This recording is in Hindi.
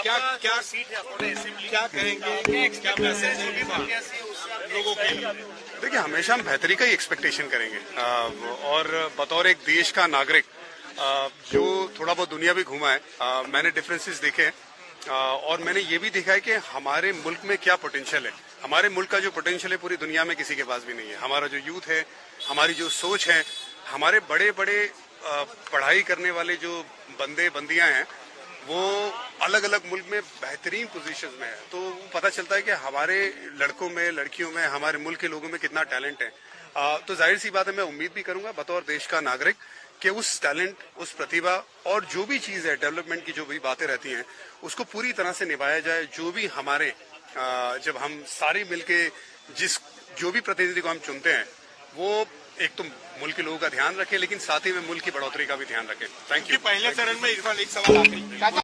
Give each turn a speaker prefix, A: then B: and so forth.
A: क्या सीट है क्या कहेंगे, क्या मैसेज है लोगों के लिए?
B: देखिए, हमेशा हम बेहतरी का ही एक्सपेक्टेशन करेंगे और बतौर एक देश का नागरिक जो थोड़ा बहुत दुनिया भी घूमा है, मैंने डिफरेंसेस देखे हैं और मैंने ये भी देखा है कि हमारे मुल्क में क्या पोटेंशियल है। हमारे मुल्क का जो पोटेंशियल है पूरी दुनिया में किसी के पास भी नहीं है। हमारा जो यूथ है, हमारी जो सोच है, हमारे बड़े बड़े पढ़ाई करने वाले जो बंदे बंदियां हैं वो अलग अलग मुल्क में बेहतरीन पोजीशंस में है। तो पता चलता है कि हमारे लड़कों में, लड़कियों में, हमारे मुल्क के लोगों में कितना टैलेंट है। तो जाहिर सी बात है, मैं उम्मीद भी करूंगा बतौर देश का नागरिक कि उस टैलेंट, उस प्रतिभा और जो भी चीज है डेवलपमेंट की, जो भी बातें रहती हैं, उसको पूरी तरह से निभाया जाए। जो भी हमारे जब हम सारे मिलके जो भी प्रतिनिधि को हम चुनते हैं वो एक तो मुल्क के लोगों का ध्यान रखें, लेकिन साथ ही में मुल्क की बढ़ोतरी का भी ध्यान रखें। Thank you.
A: पहले चरण में इरफान, एक सवाल आखिरी